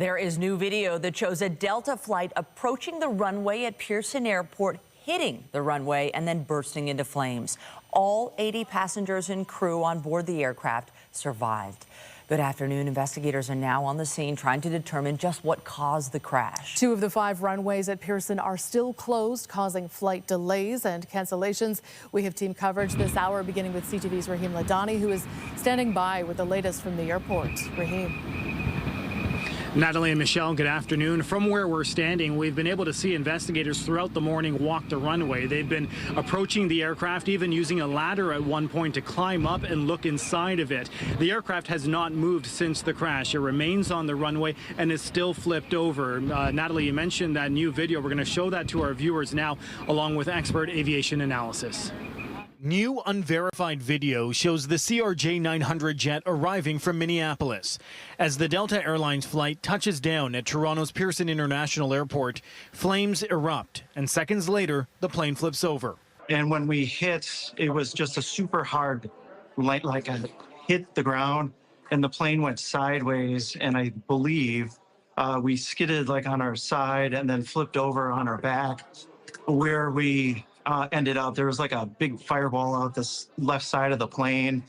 There is new video that shows a Delta flight approaching the runway at Pearson Airport, hitting the runway and then bursting into flames. All 80 passengers and crew on board the aircraft survived. Good afternoon. Investigators are now on the scene trying to determine just what caused the crash. 2 of the 5 runways at Pearson are still closed, causing flight delays and cancellations. We have team coverage this hour, beginning with CTV's Rahim Ladani, who is standing by with the latest from the airport. Rahim. Natalie and Michelle, good afternoon. From where we're standing, we've been able to see investigators throughout the morning walk the runway. They've been approaching the aircraft, even using a ladder at one point to climb up and look inside of it. The aircraft has not moved since the crash. It remains on the runway and is still flipped over. Natalie, you mentioned that new video. We're going to show that to our viewers now, along with expert aviation analysis. New unverified video shows the CRJ-900 jet arriving from Minneapolis. As the Delta Airlines flight touches down at Toronto's Pearson International Airport, flames erupt, and seconds later, the plane flips over. And when we hit, it was just a super hard, like a hit the ground, and the plane went sideways, and I believe we skidded like on our side and then flipped over on our back, where we ended up. There was like a big fireball out this left side of the plane.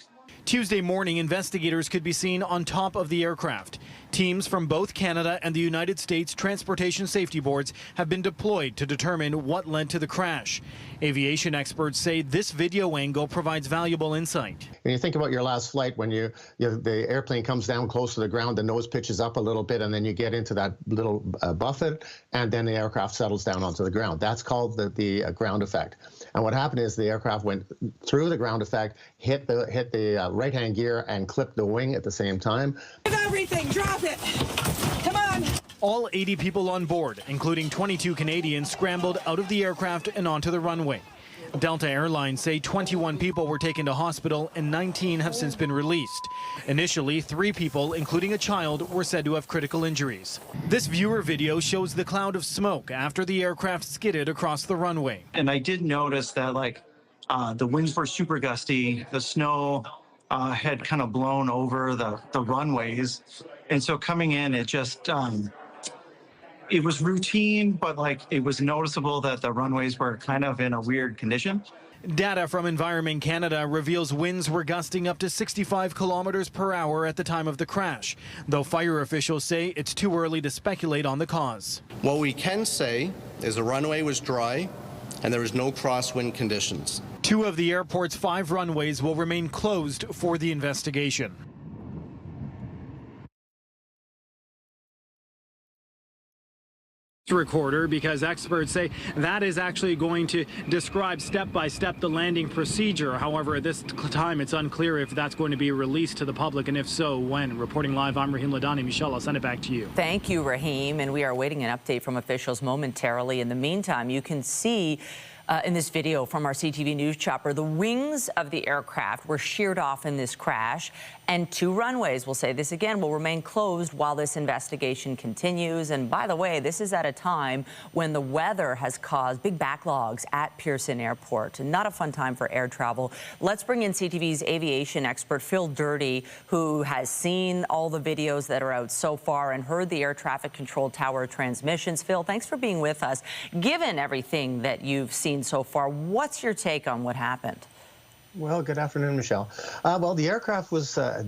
Tuesday morning, investigators could be seen on top of the aircraft. Teams from both Canada and the United States Transportation Safety Boards have been deployed to determine what led to the crash. Aviation experts say this video angle provides valuable insight. And you think about your last flight when the airplane comes down close to the ground, the nose pitches up a little bit, and then you get into that little buffet, and then the aircraft settles down onto the ground. That's called the ground effect. And what happened is the aircraft went through the ground effect, hit the right-hand gear, and clipped the wing at the same time. Everything, drop it. Come on. All 80 people on board, including 22 Canadians, scrambled out of the aircraft and onto the runway. Delta Airlines say 21 people were taken to hospital and 19 have since been released. Initially, 3 people, including a child, were said to have critical injuries. This viewer video shows the cloud of smoke after the aircraft skidded across the runway. And I did notice that the winds were super gusty. The snow had kind of blown over the runways. And so coming in, it just, it was routine, but it was noticeable that the runways were kind of in a weird condition. Data from Environment Canada reveals winds were gusting up to 65 kilometers per hour at the time of the crash, though fire officials say it's too early to speculate on the cause. What we can say is the runway was dry and there was no crosswind conditions. 2 of the airport's 5 runways will remain closed for the investigation. Recorder, because experts say that is actually going to describe step by step the landing procedure. However, at this time it's unclear if that's going to be released to the public, and if so, when. Reporting live, I'm Rahim Ladani. Michelle, I'll send it back to you. Thank you, Rahim, and we are awaiting an update from officials momentarily. In the meantime, you can see in this video from our CTV News chopper, the wings of the aircraft were sheared off in this crash, and 2 runways, we'll say this again, will remain closed while this investigation continues. And by the way, this is at a time when the weather has caused big backlogs at Pearson Airport. Not a fun time for air travel. Let's bring in CTV's aviation expert, Phil Dirty, who has seen all the videos that are out so far and heard the air traffic control tower transmissions. Phil, thanks for being with us. Given everything that you've seen so far, what's your take on what happened? Well, good afternoon, Michelle. Well, the aircraft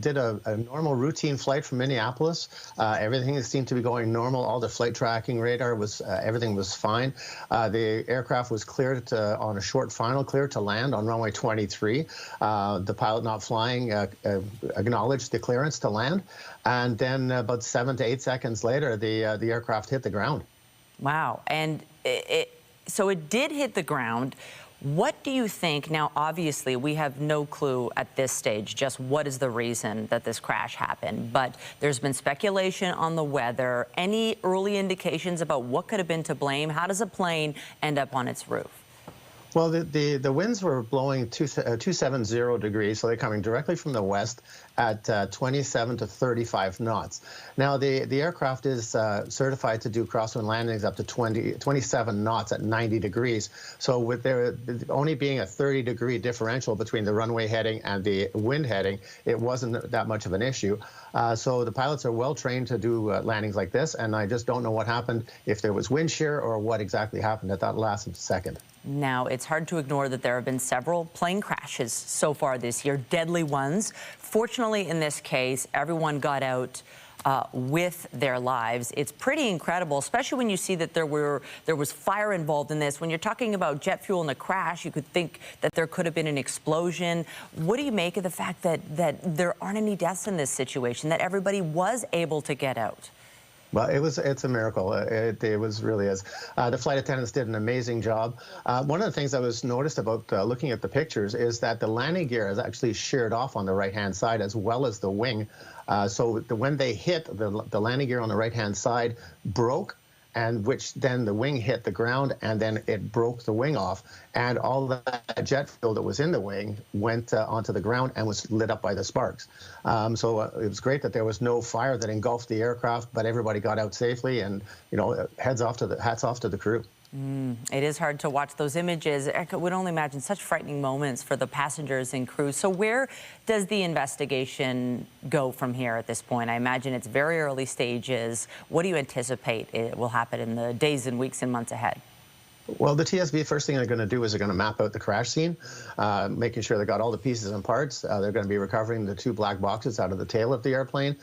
did a normal routine flight from Minneapolis. Everything seemed to be going normal. All the flight tracking radar was, everything was fine. The aircraft was cleared on a short final clear to land on runway 23. The pilot not flying acknowledged the clearance to land. And then about 7 to 8 seconds later, the aircraft hit the ground. Wow. And so it did hit the ground. What do you think? Now, obviously, we have no clue at this stage just what is the reason that this crash happened, but there's been speculation on the weather. Any early indications about what could have been to blame? How does a plane end up on its roof? Well, the winds were blowing 270 degrees, so they're coming directly from the west at 27 to 35 knots. Now, the aircraft is certified to do crosswind landings up to 27 knots at 90 degrees. So with there only being a 30-degree differential between the runway heading and the wind heading, it wasn't that much of an issue. So the pilots are well trained to do landings like this, and I just don't know what happened, if there was wind shear or what exactly happened at that last second. Now, it's hard to ignore that there have been several plane crashes so far this year, deadly ones. Fortunately, in this case, everyone got out with their lives. It's pretty incredible, especially when you see that there was fire involved in this. When you're talking about jet fuel in a crash, you could think that there could have been an explosion. What do you make of the fact that there aren't any deaths in this situation, that everybody was able to get out? Well, it's a miracle. It really is. The flight attendants did an amazing job. One of the things I was noticed about looking at the pictures is that the landing gear is actually sheared off on the right-hand side as well as the wing. So when they hit, the landing gear on the right-hand side broke, and which then the wing hit the ground, and then it broke the wing off, and all that jet fuel that was in the wing went onto the ground and was lit up by the sparks. So it was great that there was no fire that engulfed the aircraft, but everybody got out safely, and hats off to the crew. It is hard to watch those images. I would only imagine such frightening moments for the passengers and crew. So where does the investigation go from here at this point? I imagine it's very early stages. What do you anticipate it will happen in the days and weeks and months ahead? Well, the TSB, first thing they're going to do is they're going to map out the crash scene, making sure they got all the pieces and parts. They're going to be recovering the 2 black boxes out of the tail of the airplane.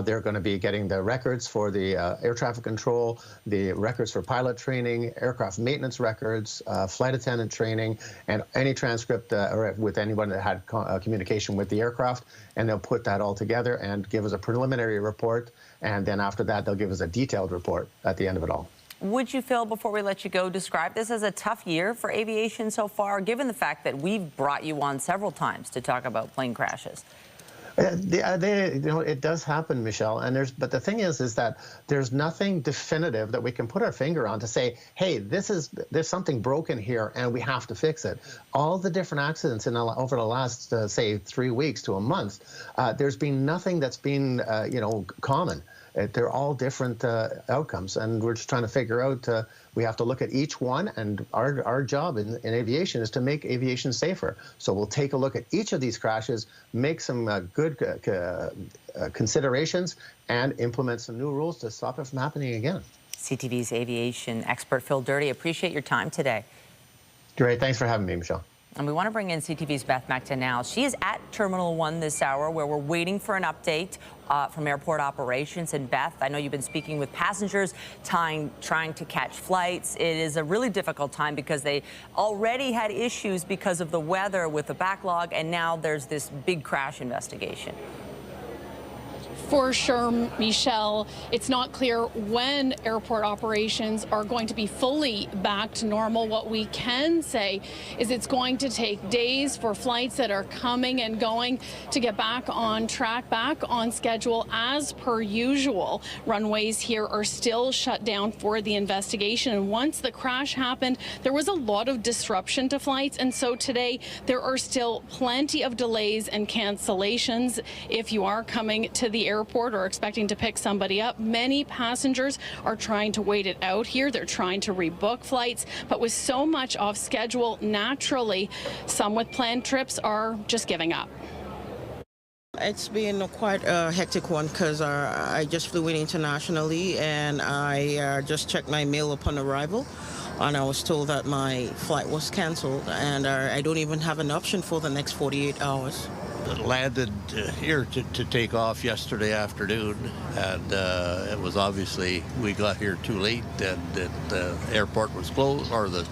They're going to be getting the records for the air traffic control, the records for pilot training, aircraft maintenance records, flight attendant training, and any transcript or with anyone that had communication with the aircraft. And they'll put that all together and give us a preliminary report. And then after that, they'll give us a detailed report at the end of it all. Would you, Phil, before we let you go, describe this as a tough year for aviation so far, given the fact that we've brought you on several times to talk about plane crashes? It does happen, Michelle. But the thing is that there's nothing definitive that we can put our finger on to say, hey, there's something broken here and we have to fix it. All the different accidents over the last, say, 3 weeks to a month, there's been nothing that's been, common. They're all different outcomes, and we're just trying to figure out, we have to look at each one, and our job in aviation is to make aviation safer. So we'll take a look at each of these crashes, make some good considerations, and implement some new rules to stop it from happening again. CTV's aviation expert, Phil Doherty, appreciate your time today. Great. Thanks for having me, Michelle. And we want to bring in CTV's Beth McDonnell. She is at Terminal 1 this hour, where we're waiting for an update from airport operations. And Beth, I know you've been speaking with passengers, trying to catch flights. It is a really difficult time because they already had issues because of the weather with the backlog, and now there's this big crash investigation. For sure, Michelle, it's not clear when airport operations are going to be fully back to normal. What we can say is it's going to take days for flights that are coming and going to get back on track, back on schedule as per usual. Runways here are still shut down for the investigation. And once the crash happened, there was a lot of disruption to flights. And so today there are still plenty of delays and cancellations. If you are coming to the airport or expecting to pick somebody up, many passengers are trying to wait it out here. They're trying to rebook flights, but with so much off schedule, naturally, some with planned trips are just giving up. It's been quite a hectic one because I just flew in internationally, and I just checked my mail upon arrival, and I was told that my flight was canceled, and I don't even have an option for the next 48 hours. Landed here to take off yesterday afternoon, and it was obviously, we got here too late, and the airport was closed, or the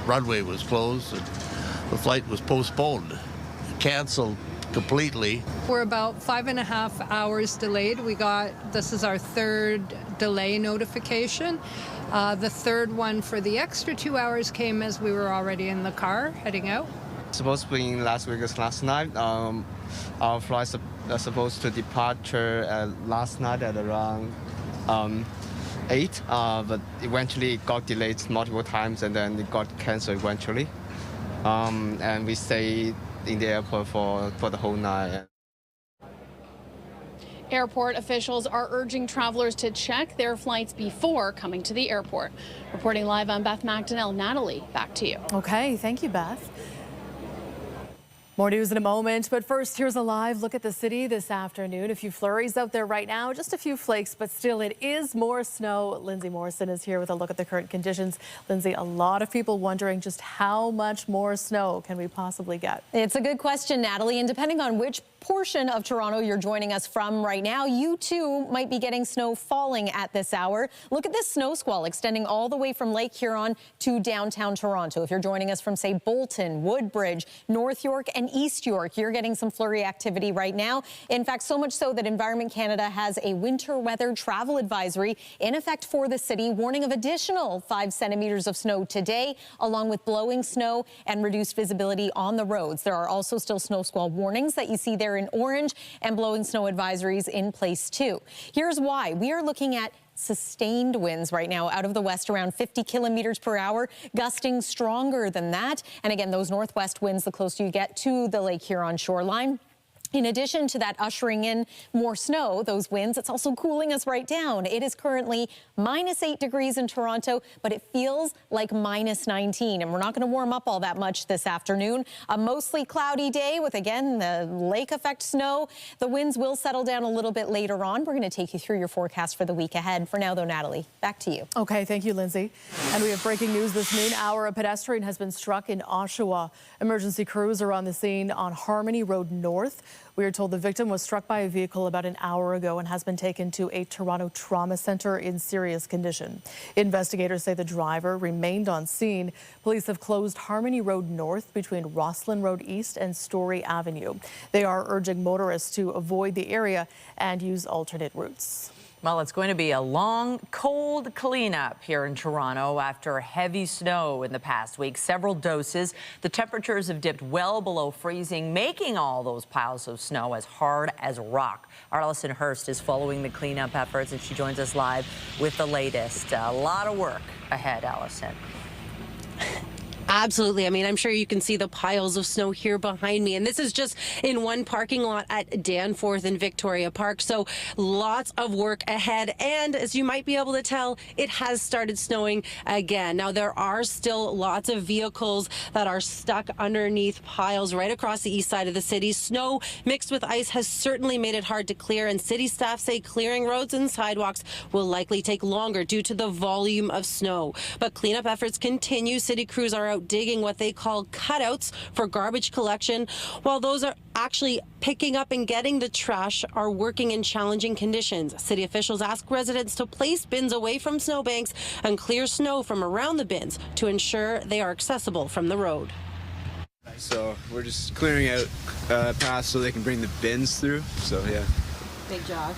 runway was closed, and the flight was postponed, canceled completely. We're about 5.5 hours delayed. This is our 3rd delay notification. The 3rd one for the extra 2 hours came as we were already in the car heading out. Supposed to be in Las Vegas last night. Our flights are supposed to depart last night at around 8, but eventually it got delayed multiple times, and then it got canceled eventually. and we stayed in the airport for the whole night. Airport officials are urging travelers to check their flights before coming to the airport. Reporting live, I'm Beth McDonnell. Natalie, back to you. Okay, thank you, Beth. More news in a moment, but first, here's a live look at the city this afternoon. A few flurries out there right now, just a few flakes, but still it is more snow. Lindsay Morrison is here with a look at the current conditions. Lindsay, a lot of people wondering just how much more snow can we possibly get? It's a good question, Natalie, and depending on which portion of Toronto you're joining us from right now, you too might be getting snow falling at this hour. Look at this snow squall extending all the way from Lake Huron to downtown Toronto. If you're joining us from, say, Bolton, Woodbridge, North York and East York, you're getting some flurry activity right now. In fact, so much so that Environment Canada has a winter weather travel advisory in effect for the city, warning of additional 5 centimeters of snow today, along with blowing snow and reduced visibility on the roads. There are also still snow squall warnings that you see there in orange and blowing snow advisories in place too. Here's why. We are looking at sustained winds right now out of the west around 50 kilometers per hour, gusting stronger than that. And again, those northwest winds, the closer you get to the Lake Huron shoreline. In addition to that ushering in more snow, those winds, it's also cooling us right down. It is currently -8 degrees in Toronto, but it feels like -19. And we're not going to warm up all that much this afternoon. A mostly cloudy day with, again, the lake effect snow. The winds will settle down a little bit later on. We're going to take you through your forecast for the week ahead. For now, though, Natalie, back to you. Okay, thank you, Lindsay. And we have breaking news this noon hour. A pedestrian has been struck in Oshawa. Emergency crews are on the scene on Harmony Road North. We are told the victim was struck by a vehicle about an hour ago and has been taken to a Toronto trauma center in serious condition. Investigators say the driver remained on scene. Police have closed Harmony Road North between Rosslyn Road East and Story Avenue. They are urging motorists to avoid the area and use alternate routes. Well, it's going to be a long, cold cleanup here in Toronto after heavy snow in the past week. Several doses. The temperatures have dipped well below freezing, making all those piles of snow as hard as rock. Our Allison Hurst is following the cleanup efforts, and she joins us live with the latest. A lot of work ahead, Allison. Absolutely. I mean, I'm sure you can see the piles of snow here behind me. And this is just in one parking lot at Danforth and Victoria Park. So lots of work ahead. And as you might be able to tell, it has started snowing again. Now, there are still lots of vehicles that are stuck underneath piles right across the east side of the city. Snow mixed with ice has certainly made it hard to clear. And city staff say clearing roads and sidewalks will likely take longer due to the volume of snow. But cleanup efforts continue. City crews are out digging what they call cutouts for garbage collection, while those are actually picking up and getting the trash are working in challenging conditions. City officials ask residents to place bins away from snowbanks and clear snow from around the bins to ensure they are accessible from the road. So we're just clearing out paths so they can bring the bins through. So yeah. Big job.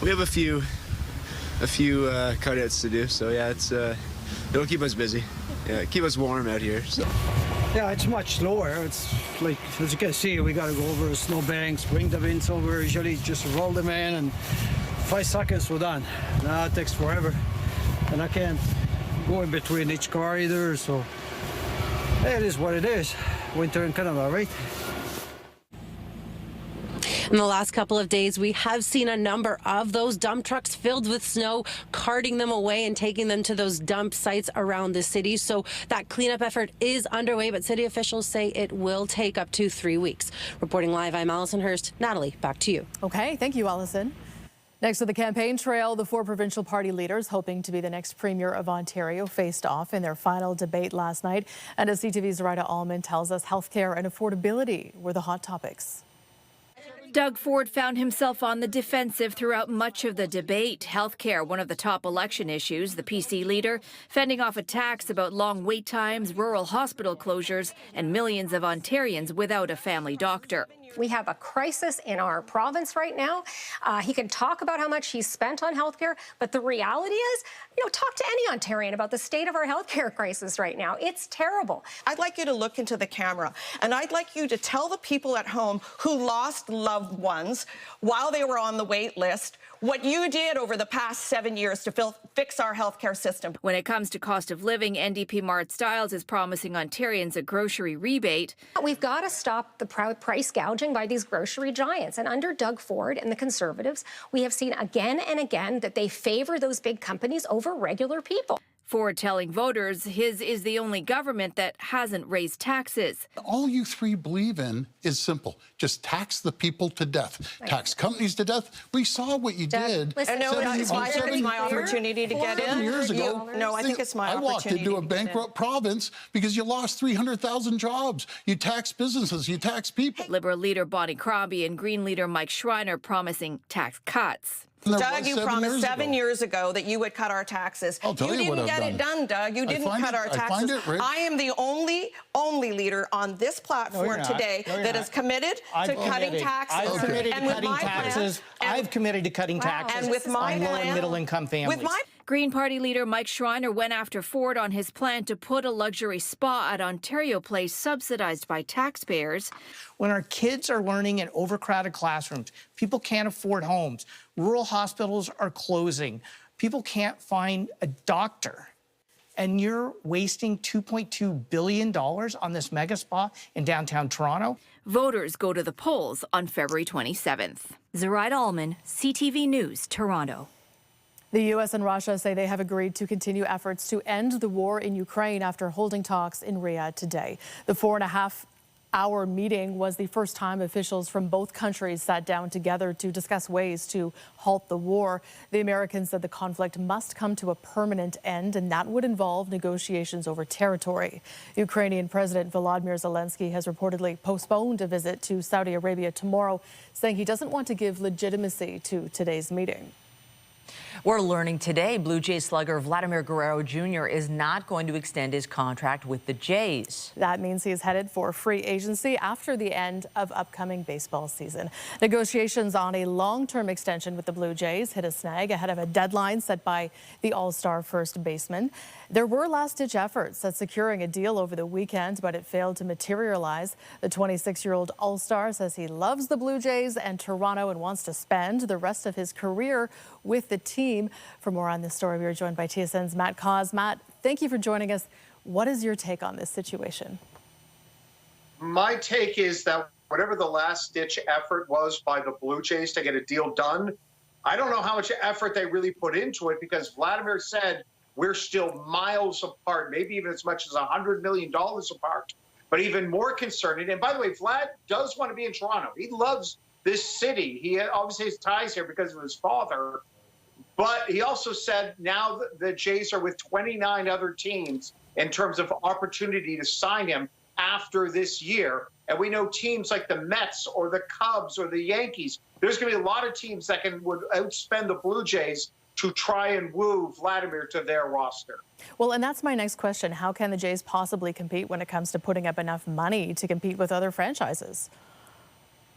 We have a few cutouts to do. So yeah, it'll keep us busy. Yeah, keep us warm out here. So. Yeah, it's much slower. It's like, as you can see, we got to go over the snowbanks, bring the bins over, usually just roll them in, and 5 seconds we're done. Now it takes forever, and I can't go in between each car either, so it is what it is. Winter in Canada, right? In the last couple of days, we have seen a number of those dump trucks filled with snow, carting them away and taking them to those dump sites around the city. So that cleanup effort is underway, but city officials say it will take up to 3 weeks. Reporting live, I'm Allison Hurst. Natalie, back to you. Okay, thank you, Allison. Next to the campaign trail, the 4 provincial party leaders hoping to be the next Premier of Ontario faced off in their final debate last night. And as CTV's Rita Allman tells us, healthcare and affordability were the hot topics. Doug Ford found himself on the defensive throughout much of the debate. Healthcare, one of the top election issues, the PC leader fending off attacks about long wait times, rural hospital closures, and millions of Ontarians without a family doctor. We have a crisis in our province right now. He can talk about how much he's spent on healthcare, but the reality is, talk to any Ontarian about the state of our healthcare crisis right now. It's terrible. I'd like you to look into the camera, and I'd like you to tell the people at home who lost loved ones while they were on the wait list what you did over the past 7 years to fix our healthcare system. When it comes to cost of living, NDP Mart Stiles is promising Ontarians a grocery rebate. We've got to stop the price gouging by these grocery giants. And under Doug Ford and the Conservatives, we have seen again and again that they favor those big companies over regular people. Ford telling voters his is the only government that hasn't raised taxes. All you three believe in is simple. Just tax the people to death. Tax companies to death. We saw what you did. Listen, it's my opportunity to get in. 7 years ago. No, I think it's my opportunity. I walked into a bankrupt province because you lost 300,000 jobs. You tax businesses, you tax people. Liberal leader Bonnie Crombie and Green leader Mike Schreiner promising tax cuts. Doug, you promised 7 years ago that you would cut our taxes. I'll tell you what I've done. You didn't get it done, Doug. You didn't cut our taxes. I am the only leader on this platform today that is committed to cutting taxes. I've committed to cutting taxes. I've committed to cutting taxes on low and middle income families. Green Party leader Mike Schreiner went after Ford on his plan to put a luxury spa at Ontario Place subsidized by taxpayers. When our kids are learning in overcrowded classrooms, people can't afford homes, rural hospitals are closing, people can't find a doctor, and you're wasting $2.2 billion on this mega spa in downtown Toronto. Voters go to the polls on February 27th. Zoraida Allman, CTV News, Toronto. The U.S. and Russia say they have agreed to continue efforts to end the war in Ukraine after holding talks in Riyadh today. The 4.5-hour meeting was the first time officials from both countries sat down together to discuss ways to halt the war. The Americans said the conflict must come to a permanent end, and that would involve negotiations over territory. Ukrainian President Volodymyr Zelensky has reportedly postponed a visit to Saudi Arabia tomorrow, saying he doesn't want to give legitimacy to today's meeting. We're learning today Blue Jays slugger Vladimir Guerrero Jr. is not going to extend his contract with the Jays. That means he is headed for free agency after the end of upcoming baseball season. Negotiations on a long-term extension with the Blue Jays hit a snag ahead of a deadline set by the All-Star first baseman. There were last-ditch efforts at securing a deal over the weekend, but it failed to materialize. The 26-year-old All-Star says he loves the Blue Jays and Toronto and wants to spend the rest of his career with the team. For more on this story, we are joined by TSN's Matt Cause. Matt, thank you for joining us. What is your take on this situation? My take is that whatever the last-ditch effort was by the Blue Jays to get a deal done, I don't know how much effort they really put into it, because Vladimir said we're still miles apart, maybe even as much as $100 million apart. But even more concerning, and by the way, Vlad does want to be in Toronto. He loves this city. He obviously has ties here because of his father. But he also said now the Jays are with 29 other teams in terms of opportunity to sign him after this year. And we know teams like the Mets or the Cubs or the Yankees, there's going to be a lot of teams that would outspend the Blue Jays to try and woo Vladimir to their roster. Well, and that's my next question. How can the Jays possibly compete when it comes to putting up enough money to compete with other franchises?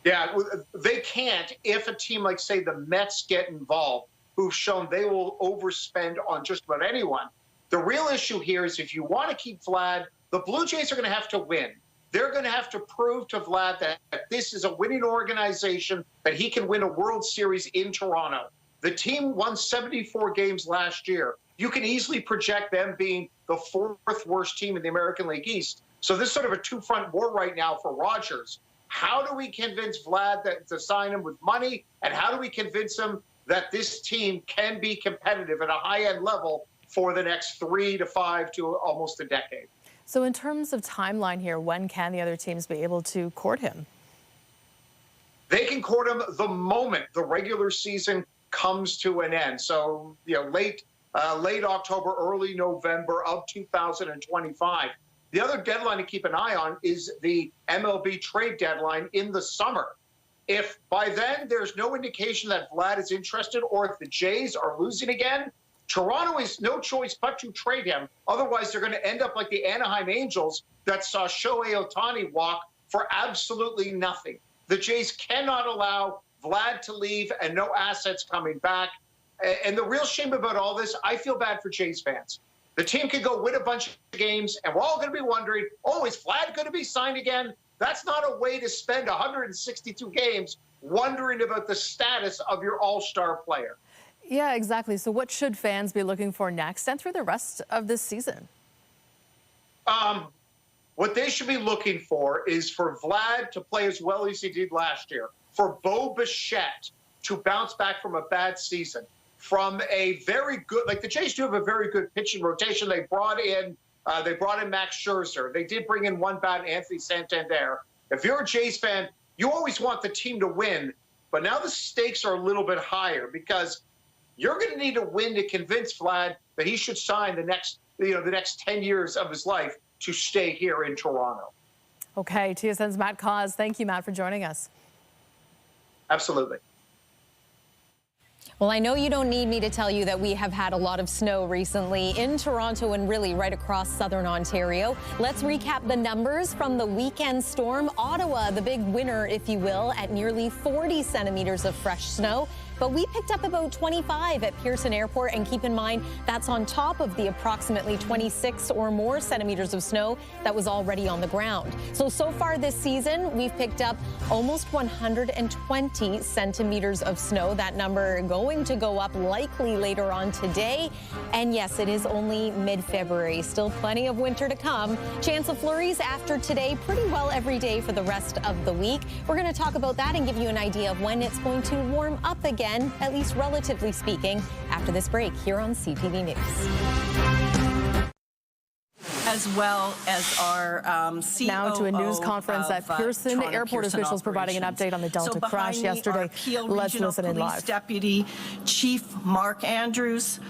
Yeah, they can't if a team like, say, the Mets get involved, who've shown they will overspend on just about anyone. The real issue here is if you want to keep Vlad, the Blue Jays are going to have to win. They're going to have to prove to Vlad that this is a winning organization, that he can win a World Series in Toronto. The team won 74 games last year. You can easily project them being the fourth worst team in the American League East. So this is sort of a two-front war right now for Rogers. How do we convince Vlad to sign him with money? And how do we convince him that this team can be competitive at a high-end level for the next 3 to 5 to almost a decade? So in terms of timeline here, when can the other teams be able to court him? They can court him the moment the regular season comes to an end. So, late October, early November of 2025. The other deadline to keep an eye on is the MLB trade deadline in the summer. If by then there's no indication that Vlad is interested, or if the Jays are losing again, Toronto has no choice but to trade him. Otherwise, they're going to end up like the Anaheim Angels that saw Shohei Ohtani walk for absolutely nothing. The Jays cannot allow Vlad to leave and no assets coming back. And the real shame about all this, I feel bad for Jays fans. The team could go win a bunch of games, and we're all going to be wondering, oh, is Vlad going to be signed again? That's not a way to spend 162 games wondering about the status of your all-star player. Yeah, exactly. So what should fans be looking for next and through the rest of this season? What they should be looking for is for Vlad to play as well as he did last year, for Bo Bichette to bounce back from a bad season, from a very good, like the Jays do have a very good pitching rotation. They brought in Max Scherzer. They did bring in one bat, Anthony Santander. If you're a Jays fan, you always want the team to win, but now the stakes are a little bit higher because you're going to need to win to convince Vlad that he should sign the next 10 years of his life to stay here in Toronto. Okay, TSN's Matt Cause. Thank you, Matt, for joining us. Absolutely. Well, I know you don't need me to tell you that we have had a lot of snow recently in Toronto and really right across southern Ontario. Let's recap the numbers from the weekend storm. Ottawa, the big winner, if you will, at nearly 40 centimeters of fresh snow. But we picked up about 25 at Pearson Airport, and keep in mind that's on top of the approximately 26 or more centimeters of snow that was already on the ground. So far this season, we've picked up almost 120 centimeters of snow. That number going to go up likely later on today. And yes, it is only mid-February. Still plenty of winter to come. Chance of flurries after today, pretty well every day for the rest of the week. We're going to talk about that and give you an idea of when it's going to warm up again, at least relatively speaking, after this break here on CTV News. As well as our COO now to a news conference at Pearson Airport. Officials providing an update on the Delta crash yesterday. Let's listen in live. Deputy Chief Mark Andrews,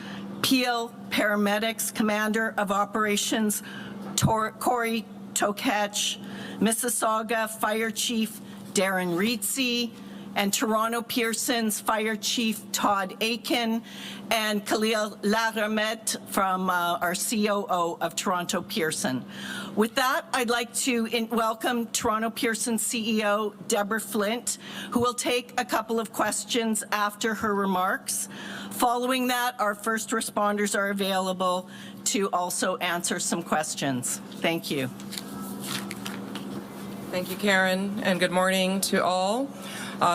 Peel Paramedics Commander of Operations Corey Tokach, Mississauga Fire Chief Darren Reetsey, and Toronto Pearson's Fire Chief Todd Aiken, and Khalil Laramet from our COO of Toronto Pearson. With that, I'd like to welcome Toronto Pearson CEO Deborah Flint, who will take a couple of questions after her remarks. Following that, our first responders are available to also answer some questions. Thank you. Thank you, Karen, and good morning to all.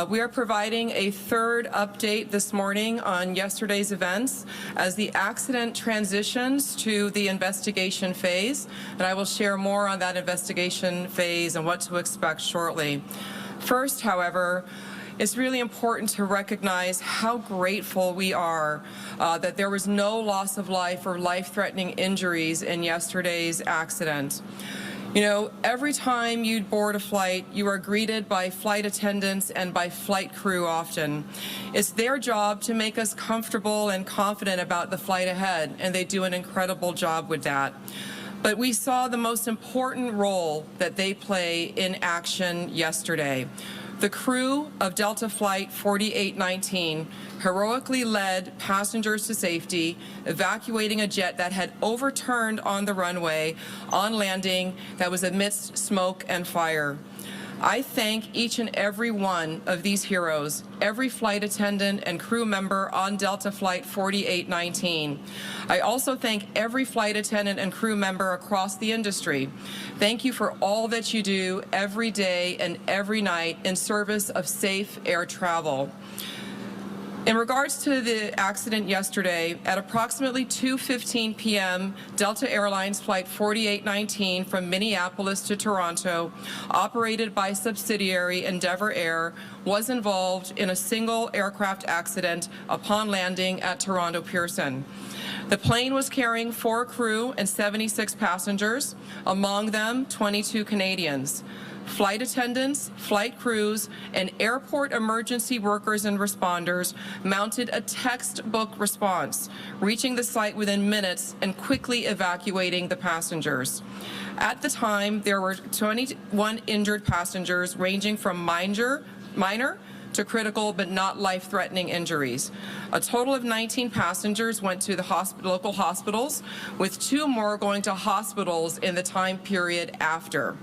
We are providing a third update this morning on yesterday's events as the accident transitions to the investigation phase, and I will share more on that investigation phase and what to expect shortly. First, however, it's really important to recognize how grateful we are that there was no loss of life or life-threatening injuries in yesterday's accident. You know, every time you board a flight, you are greeted by flight attendants and by flight crew often. It's their job to make us comfortable and confident about the flight ahead, and they do an incredible job with that. But we saw the most important role that they play in action yesterday. The crew of Delta Flight 4819 heroically led passengers to safety, evacuating a jet that had overturned on the runway on landing that was amidst smoke and fire. I thank each and every one of these heroes, every flight attendant and crew member on Delta Flight 4819. I also thank every flight attendant and crew member across the industry. Thank you for all that you do every day and every night in service of safe air travel. In regards to the accident yesterday, at approximately 2:15 p.m., Delta Airlines Flight 4819 from Minneapolis to Toronto, operated by subsidiary Endeavour Air, was involved in a single aircraft accident upon landing at Toronto Pearson. The plane was carrying 4 crew and 76 passengers, among them 22 Canadians. Flight attendants, flight crews, and airport emergency workers and responders mounted a textbook response, reaching the site within minutes and quickly evacuating the passengers. At the time, there were 21 injured passengers ranging from minor to critical but not life-threatening injuries. A total of 19 passengers went to the local hospitals, with 2 more going to hospitals in the time period after.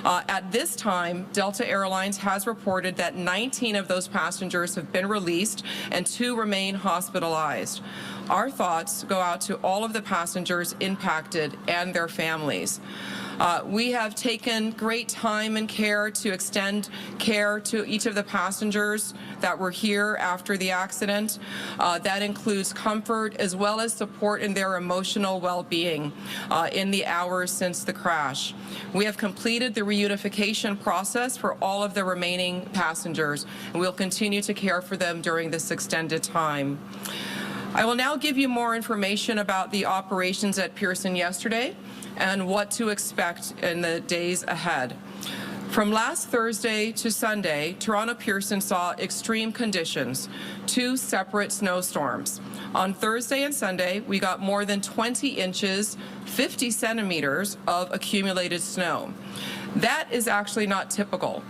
At this time, Delta Airlines has reported that 19 of those passengers have been released and 2 remain hospitalized. Our thoughts go out to all of the passengers impacted and their families. We have taken great time and care to extend care to each of the passengers that were here after the accident. That includes comfort as well as support in their emotional well-being in the hours since the crash. We have completed the reunification process for all of the remaining passengers, and we'll continue to care for them during this extended time. I will now give you more information about the operations at Pearson yesterday and what to expect in the days ahead. From last Thursday to Sunday, Toronto Pearson saw extreme conditions, 2 separate snowstorms. On Thursday and Sunday, we got more than 20 inches, 50 centimeters of accumulated snow. That is actually not typical.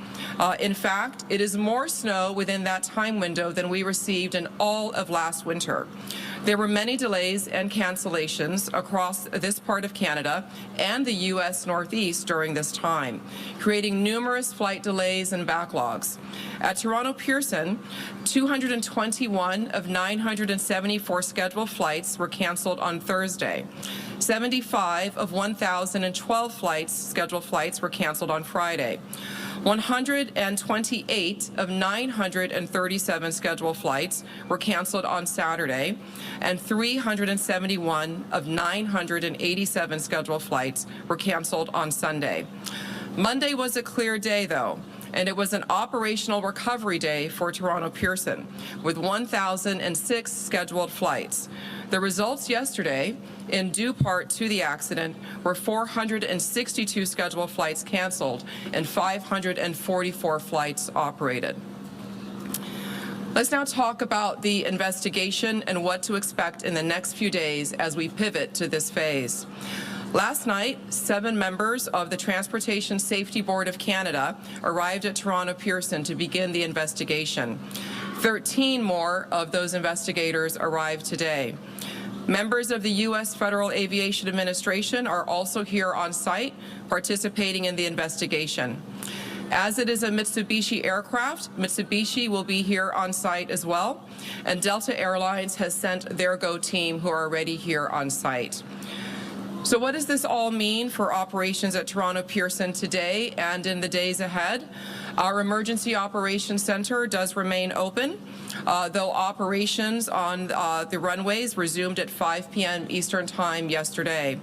In fact, it is more snow within that time window than we received in all of last winter. There were many delays and cancellations across this part of Canada and the U.S. Northeast during this time, creating numerous flight delays and backlogs. At Toronto Pearson, 221 of 974 scheduled flights were canceled on Thursday. 75 of 1,012 scheduled flights were canceled on Friday. 128 of 937 scheduled flights were canceled on Saturday, and 371 of 987 scheduled flights were canceled on Sunday. Monday was a clear day, though, and it was an operational recovery day for Toronto Pearson, with 1,006 scheduled flights. The results yesterday, in due part to the accident, were 462 scheduled flights canceled and 544 flights operated. Let's now talk about the investigation and what to expect in the next few days as we pivot to this phase. Last night, 7 members of the Transportation Safety Board of Canada arrived at Toronto Pearson to begin the investigation. 13 more of those investigators arrived today. Members of the U.S. Federal Aviation Administration are also here on site, participating in the investigation. As it is a Mitsubishi aircraft, Mitsubishi will be here on site as well, and Delta Airlines has sent their GO team who are already here on site. So what does this all mean for operations at Toronto Pearson today and in the days ahead? Our Emergency Operations Center does remain open, though operations on the runways resumed at 5 p.m. Eastern Time yesterday.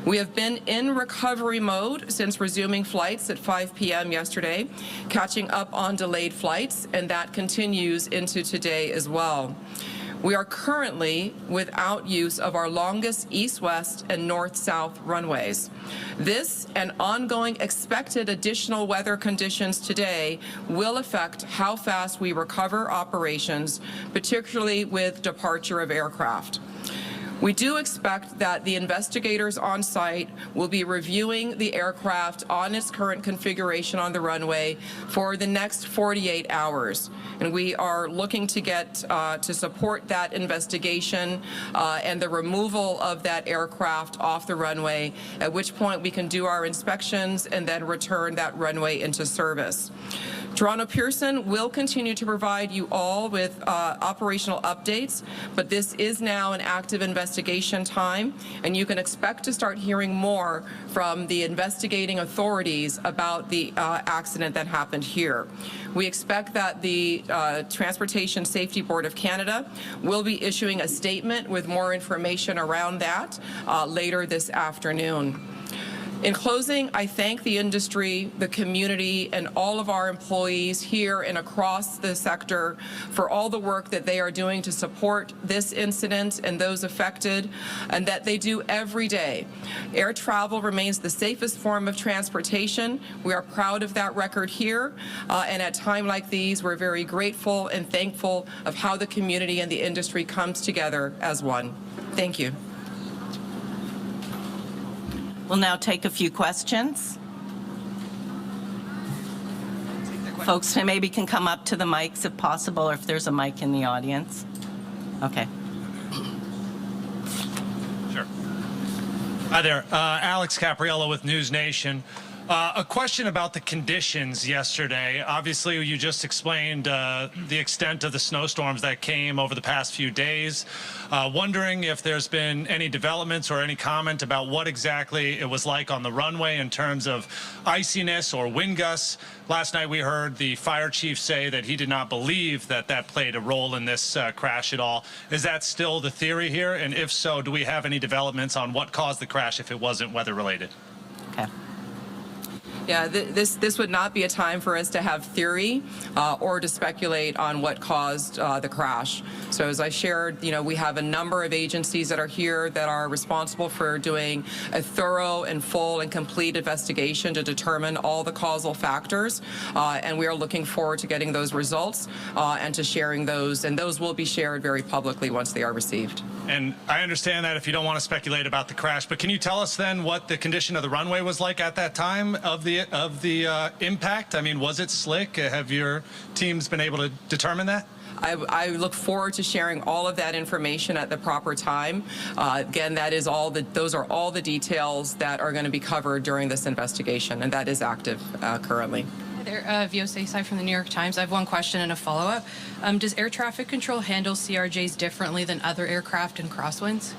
We have been in recovery mode since resuming flights at 5 p.m. yesterday, catching up on delayed flights, and that continues into today as well. We are currently without use of our longest east-west and north-south runways. This and ongoing expected additional weather conditions today will affect how fast we recover operations, particularly with departure of aircraft. We do expect that the investigators on site will be reviewing the aircraft on its current configuration on the runway for the next 48 hours. And we are looking to get to support that investigation and the removal of that aircraft off the runway, at which point we can do our inspections and then return that runway into service. Toronto Pearson will continue to provide you all with operational updates, but this is now an active investigation time, and you can expect to start hearing more from the investigating authorities about the accident that happened here. We expect that the Transportation Safety Board of Canada will be issuing a statement with more information around that later this afternoon. In closing, I thank the industry, the community, and all of our employees here and across the sector for all the work that they are doing to support this incident and those affected, and that they do every day. Air travel remains the safest form of transportation. We are proud of that record here, and at times like these, we're very grateful and thankful of how the community and the industry comes together as one. Thank you. We'll now take a few questions. folks maybe can come up to the mics if possible, or if there's a mic in the audience. Okay. Sure. Hi there. Alex Capriello with News Nation. A question about the conditions yesterday. Obviously, you just explained the extent of the snowstorms that came over the past few days. Wondering if there's been any developments or any comment about what exactly it was like on the runway in terms of iciness or wind gusts. Last night we heard the fire chief say that he did not believe that that played a role in this crash at all. Is that still the theory here? And if so, do we have any developments on what caused the crash if it wasn't weather related? Okay. Yeah, this would not be a time for us to have theory or to speculate on what caused the crash. So as I shared, we have a number of agencies that are here that are responsible for doing a thorough and full and complete investigation to determine all the causal factors. And we are looking forward to getting those results and to sharing those. And those will be shared very publicly once they are received. And I understand that if you don't want to speculate about the crash, but can you tell us then what the condition of the runway was like at that time of the impact? I mean, was it slick? Have your teams been able to determine that? I look forward to sharing all of that information at the proper time. Again, those are all the details that are going to be covered during this investigation, and that is active currently. Vio Saysai from the New York Times. I have one question and a follow-up. Does air traffic control handle CRJs differently than other aircraft in crosswinds?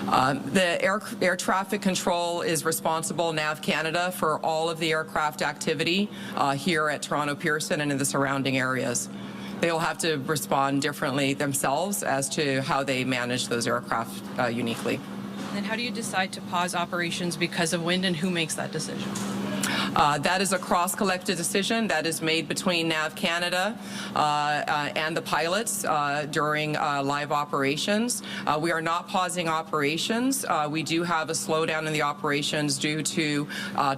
The air traffic control is responsible, NAV Canada, for all of the aircraft activity here at Toronto Pearson and in the surrounding areas. They will have to respond differently themselves as to how they manage those aircraft uniquely. And then how do you decide to pause operations because of wind, and who makes that decision? That is a cross-collective decision that is made between NAV Canada and the pilots during live operations. We are not pausing operations. We do have a slowdown in the operations due to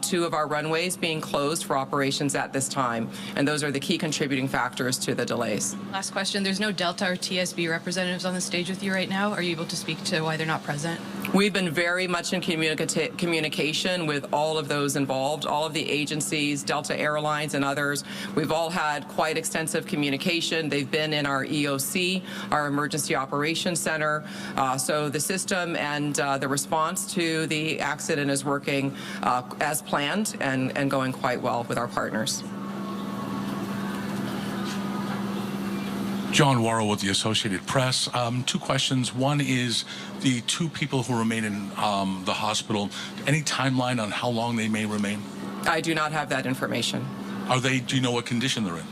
2 of our runways being closed for operations at this time, and those are the key contributing factors to the delays. Last question. There's no Delta or TSB representatives on the stage with you right now. Are you able to speak to why they're not present? We've been very much in communication with all of those involved, all of the agencies, Delta Airlines and others. We've all had quite extensive communication. They've been in our EOC, our Emergency Operations Center. So the system and the response to the accident is working as planned and going quite well with our partners. John Worrell with the Associated Press. 2 questions. One is the 2 people who remain in the hospital. Any timeline on how long they may remain? I do not have that information. Do you know what condition they're in?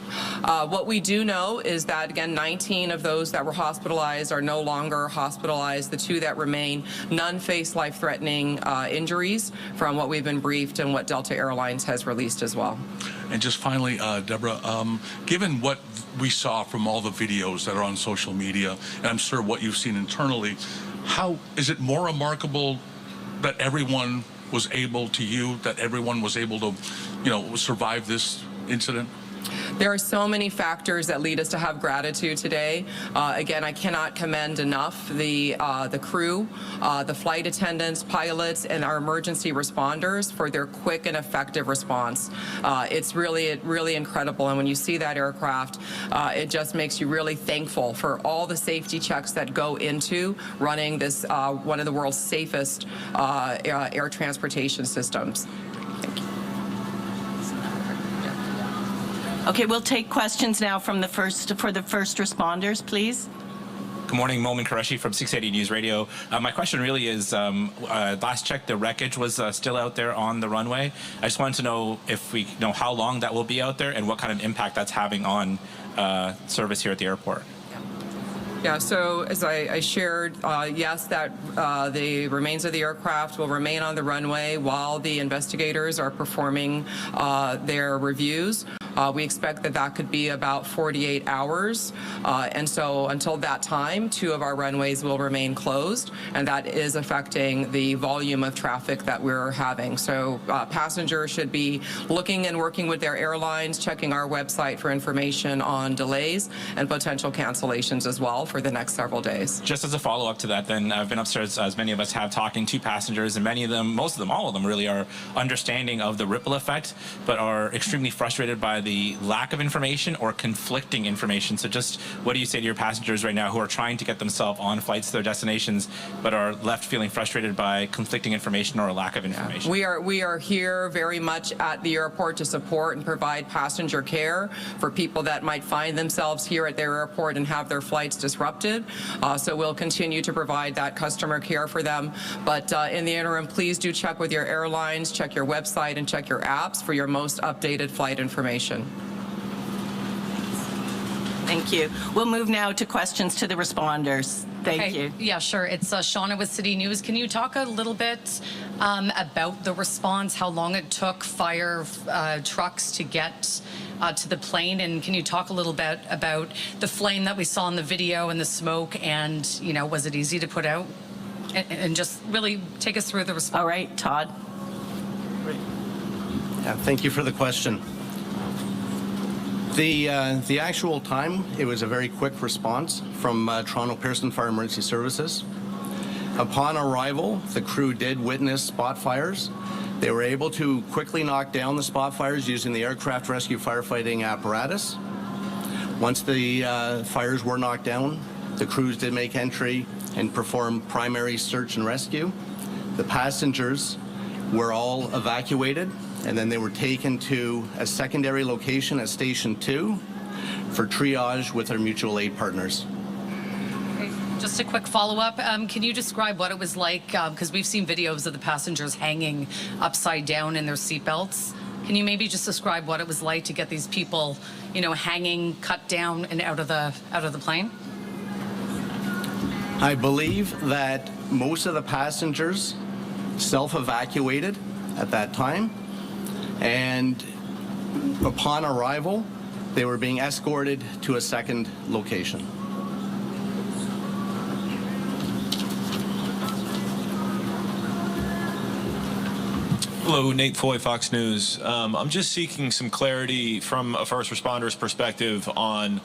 What we do know is that, again, 19 of those that were hospitalized are no longer hospitalized. The 2 that remain, none face life-threatening injuries from what we've been briefed and what Delta Airlines has released as well. And just finally, Deborah, given what we saw from all the videos that are on social media, and I'm sure what you've seen internally, how is it more remarkable that everyone was able to survive this incident? There are so many factors that lead us to have gratitude today. Again, I cannot commend enough the crew, the flight attendants, pilots, and our emergency responders for their quick and effective response. It's really incredible. And when you see that aircraft, it just makes you really thankful for all the safety checks that go into running this one of the world's safest air transportation systems. Okay, we'll take questions now from the first responders, please. Good morning, Momin Qureshi from 680 News Radio. My question really is, last check, the wreckage was still out there on the runway. I just wanted to know if we know how long that will be out there and what kind of impact that's having on service here at the airport. Yeah, so as I shared, yes, that the remains of the aircraft will remain on the runway while the investigators are performing their reviews. We expect that could be about 48 hours. And so until that time, 2 of our runways will remain closed, and that is affecting the volume of traffic that we're having. So passengers should be looking and working with their airlines, checking our website for information on delays and potential cancellations as well for the next several days. Just as a follow-up to that, then, I've been upstairs, as many of us have, talking to passengers, and many of them, most of them, all of them really are understanding of the ripple effect, but are extremely frustrated by the lack of information or conflicting information. So just what do you say to your passengers right now who are trying to get themselves on flights to their destinations but are left feeling frustrated by conflicting information or a lack of information? We are here very much at the airport to support and provide passenger care for people that might find themselves here at their airport and have their flights disrupted. So we'll continue to provide that customer care for them. But in the interim, please do check with your airlines, check your website, and check your apps for your most updated flight information. Thank you. We'll move now to questions to the responders. Thank you. Yeah, sure. It's Shauna with City News. Can you talk a little bit about the response, how long it took fire trucks to get to the plane? And can you talk a little bit about the flame that we saw in the video and the smoke, and, you know, was it easy to put out? And just really take us through the response. All right, Todd. Yeah, thank you for the question. The actual time, it was a very quick response from Toronto Pearson Fire Emergency Services. Upon arrival, the crew did witness spot fires. They were able to quickly knock down the spot fires using the aircraft rescue firefighting apparatus. Once the fires were knocked down, the crews did make entry and perform primary search and rescue. The passengers were all evacuated, and then they were taken to a secondary location at Station 2 for triage with our mutual aid partners. Okay. Just a quick follow-up. Can you describe what it was like? Because we've seen videos of the passengers hanging upside down in their seatbelts. Can you maybe just describe what it was like to get these people, you know, hanging, cut down, and out of the plane? I believe that most of the passengers self-evacuated at that time, and upon arrival, they were being escorted to a second location. Hello, Nate Foy, Fox News. I'm just seeking some clarity from a first responder's perspective on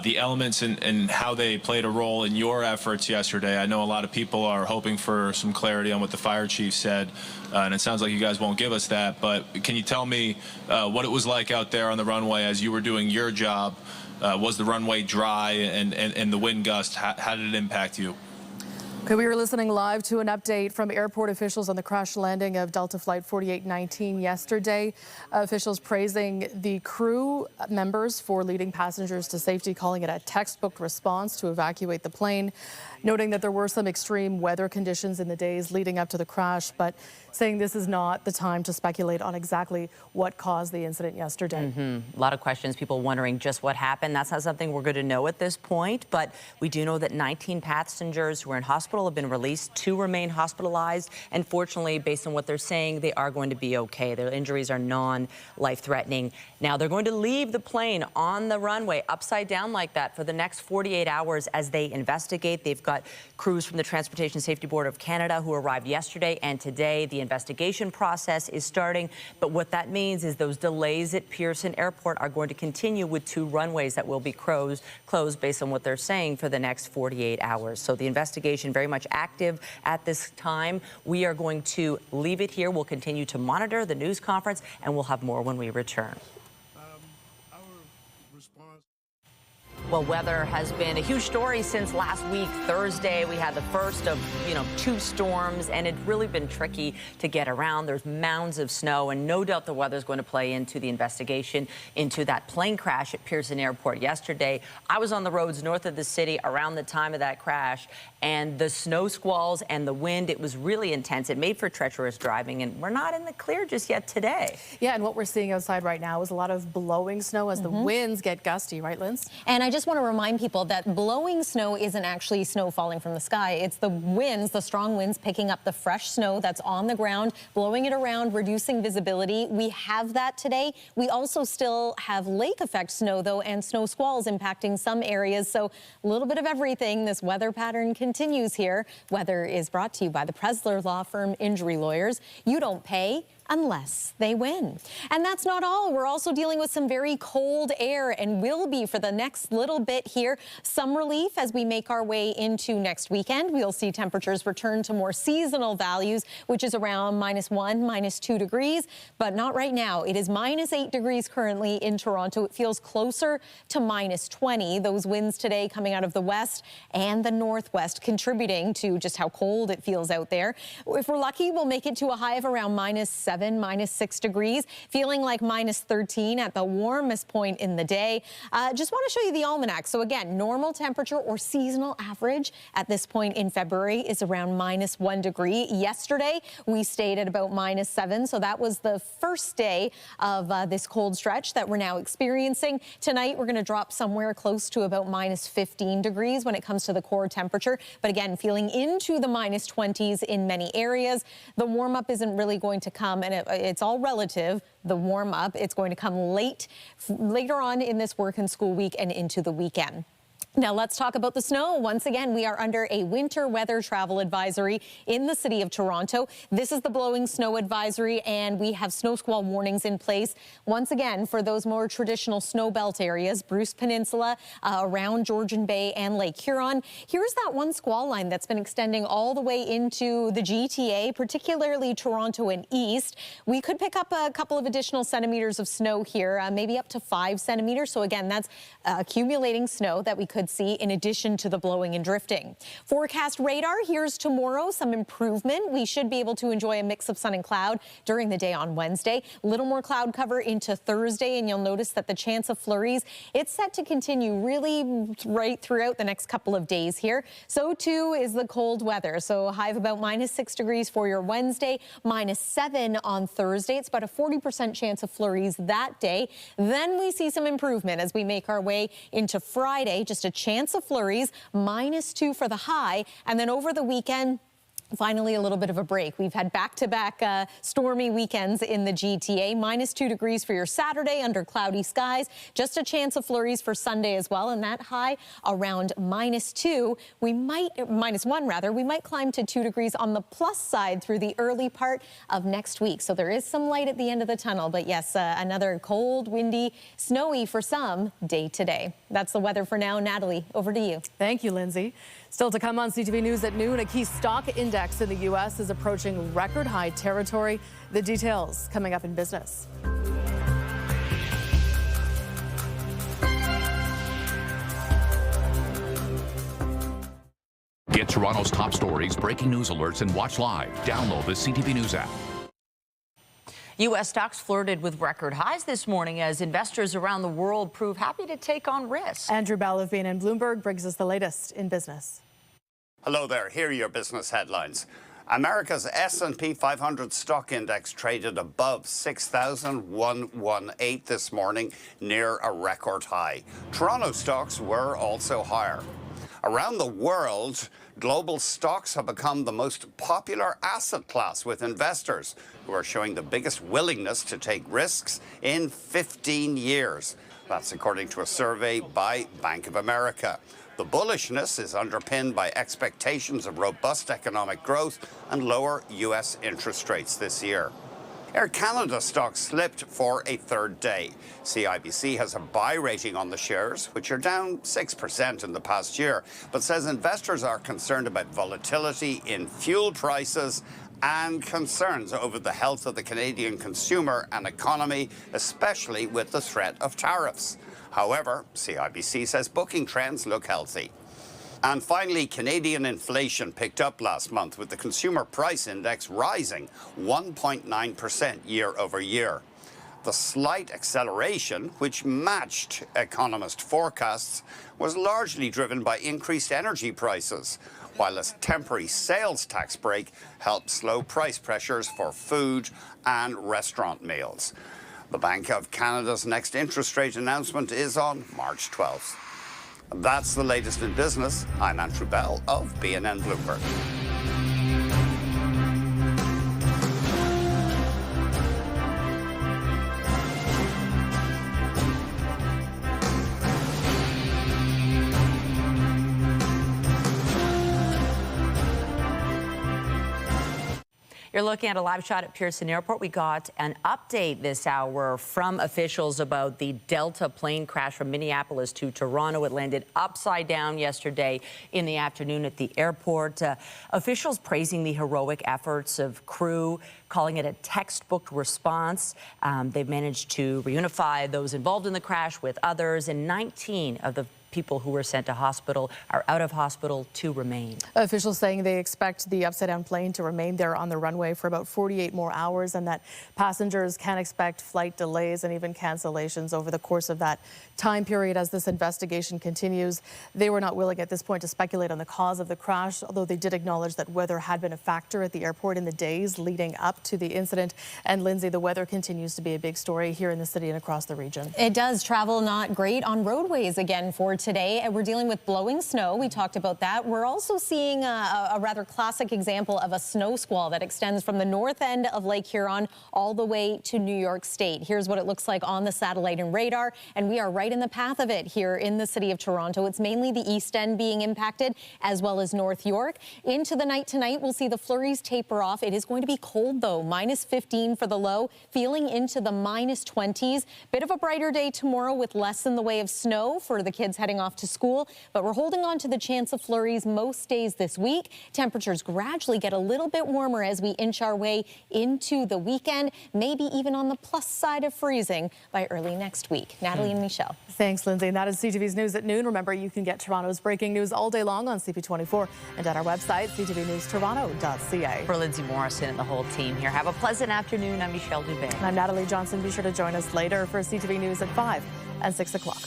the elements and how they played a role in your efforts yesterday. I know a lot of people are hoping for some clarity on what the fire chief said, and it sounds like you guys won't give us that, but can you tell me what it was like out there on the runway as you were doing your job? Was the runway dry, and the wind gust, how did it impact you? Okay, we were listening live to an update from airport officials on the crash landing of Delta Flight 4819 yesterday. Officials praising the crew members for leading passengers to safety, calling it a textbook response to evacuate the plane, noting that there were some extreme weather conditions in the days leading up to the crash, but saying this is not the time to speculate on exactly what caused the incident yesterday. A lot of questions, people wondering just what happened. That's not something we're going to know at this point, but we do know that 19 passengers who are in hospital have been released. 2 remain hospitalized, and fortunately, based on what they're saying, they are going to be okay. Their injuries are non-life-threatening. Now, they're going to leave the plane on the runway upside down like that for the next 48 hours as they investigate. They've got crews from the Transportation Safety Board of Canada who arrived yesterday and today. The investigation process is starting, but what that means is those delays at Pearson Airport are going to continue with 2 runways that will be closed based on what they're saying for the next 48 hours. So the investigation very much active at this time. We are going to leave it here. We'll continue to monitor the news conference, and we'll have more when we return. Well, weather has been a huge story since last week, Thursday. We had the first of, 2 storms, and it's really been tricky to get around. There's mounds of snow, and no doubt the weather is going to play into the investigation into that plane crash at Pearson Airport yesterday. I was on the roads north of the city around the time of that crash, and the snow squalls and the wind, it was really intense. It made for treacherous driving, and we're not in the clear just yet today. Yeah, and what we're seeing outside right now is a lot of blowing snow as the winds get gusty, right, Linz? And I just want to remind people that blowing snow isn't actually snow falling from the sky. It's the winds, the strong winds, picking up the fresh snow that's on the ground, blowing it around, reducing visibility. We have that today. We also still have lake effect snow, though, and snow squalls impacting some areas. So a little bit of everything. This weather pattern continues here. Weather is brought to you by the Presler Law Firm Injury Lawyers. You don't pay unless they win. And that's not all. We're also dealing with some very cold air and will be for the next little little bit here. Some relief as we make our way into next weekend. We'll see temperatures return to more seasonal values, which is around -1, -2 degrees, but not right now. It is -8 degrees currently in Toronto. It feels closer to -20. Those winds today coming out of the west and the northwest contributing to just how cold it feels out there. If we're lucky, we'll make it to a high of around -7, -6 degrees, feeling like -13 at the warmest point in the day. Just want to show you the almanac. So again, normal temperature or seasonal average at this point in February is around -1 degree. Yesterday, we stayed at about -7, so that was the first day of this cold stretch that we're now experiencing. Tonight, we're going to drop somewhere close to about -15 degrees when it comes to the core temperature, but again, feeling into the -20s in many areas. The warm-up isn't really going to come, and it's all relative. The warm-up, it's going to come later on in this work and school week and into the weekend. Now let's talk about the snow. Once again, we are under a winter weather travel advisory in the city of Toronto. This is the blowing snow advisory, and we have snow squall warnings in place. Once again, for those more traditional snow belt areas, Bruce Peninsula, around Georgian Bay and Lake Huron. Here's that one squall line that's been extending all the way into the GTA, particularly Toronto and east. We could pick up a couple of additional centimeters of snow here, maybe up to 5 centimeters. So again, that's accumulating snow that we could see in addition to the blowing and drifting. Forecast radar, here's tomorrow, some improvement. We should be able to enjoy a mix of sun and cloud during the day on Wednesday. A little more cloud cover into Thursday, and you'll notice that the chance of flurries, it's set to continue really right throughout the next couple of days here. So too is the cold weather. So a high of about -6 degrees for your Wednesday, -7 on Thursday. It's about a 40% chance of flurries that day. Then we see some improvement as we make our way into Friday, just a chance of flurries, -2 for the high, and then over the weekend, finally, a little bit of a break. We've had back-to-back stormy weekends in the GTA. -2 degrees for your Saturday under cloudy skies. Just a chance of flurries for Sunday as well, and that high around -2. We might, -1 rather, we might climb to 2 degrees on the plus side through the early part of next week. So there is some light at the end of the tunnel, but yes, another cold, windy, snowy for some day today. That's the weather for now. Natalie, over to you. Thank you, Lindsay. Still to come on CTV News at noon, a key stock index in the U.S. is approaching record high territory. The details coming up in business. Get Toronto's top stories, breaking news alerts, and watch live. Download the CTV News app. U.S. stocks flirted with record highs this morning as investors around the world prove happy to take on risks. Andrew Bell of BNN Bloomberg brings us the latest in business. Hello there. Here are your business headlines. America's S&P 500 stock index traded above 6,118 this morning, near a record high. Toronto stocks were also higher. Around the world, global stocks have become the most popular asset class with investors who are showing the biggest willingness to take risks in 15 years. That's according to a survey by Bank of America. The bullishness is underpinned by expectations of robust economic growth and lower U.S. interest rates this year. Air Canada stocks slipped for a third day. CIBC has a buy rating on the shares, which are down 6% in the past year, but says investors are concerned about volatility in fuel prices and concerns over the health of the Canadian consumer and economy, especially with the threat of tariffs. However, CIBC says booking trends look healthy. And finally, Canadian inflation picked up last month, with the Consumer Price Index rising 1.9% year over year. The slight acceleration, which matched economist forecasts, was largely driven by increased energy prices, while a temporary sales tax break helped slow price pressures for food and restaurant meals. The Bank of Canada's next interest rate announcement is on March 12th. That's the latest in business. I'm Andrew Bell of BNN Bloomberg. You're looking at a live shot at Pearson Airport. We got an update this hour from officials about the Delta plane crash from Minneapolis to Toronto. It landed upside down yesterday in the afternoon at the airport. Officials praising the heroic efforts of crew, calling it a textbook response. They've managed to reunify those involved in the crash with others, and 19 of the people who were sent to hospital are out of hospital to remain. Officials saying they expect the upside-down plane to remain there on the runway for about 48 more hours, and that passengers can expect flight delays and even cancellations over the course of that time period as this investigation continues. They were not willing at this point to speculate on the cause of the crash, although they did acknowledge that weather had been a factor at the airport in the days leading up to the incident. And Lindsay, the weather continues to be a big story here in the city and across the region. It does. Travel not great on roadways again for today, and we're dealing with blowing snow. We talked about that. We're also seeing a rather classic example of a snow squall that extends from the north end of Lake Huron all the way to New York State. Here's what it looks like on the satellite and radar, and we are right in the path of it here in the city of Toronto. It's mainly the east end being impacted, as well as North York. Into the night tonight, we'll see the flurries taper off. It is going to be cold, though. -15 for the low, feeling into the -20s. Bit of a brighter day tomorrow with less in the way of snow for the kids heading off to school, but we're holding on to the chance of flurries most days this week. Temperatures gradually get a little bit warmer as we inch our way into the weekend, maybe even on the plus side of freezing by early next week. Natalie and Michelle. Thanks, Lindsay. And that is CTV's News at noon. Remember, you can get Toronto's breaking news all day long on CP24 and at our website, ctvnewstoronto.ca. For Lindsay Morrison and the whole team here, have a pleasant afternoon. I'm Michelle Dubé. I'm Natalie Johnson. Be sure to join us later for CTV News at 5 and 6 o'clock.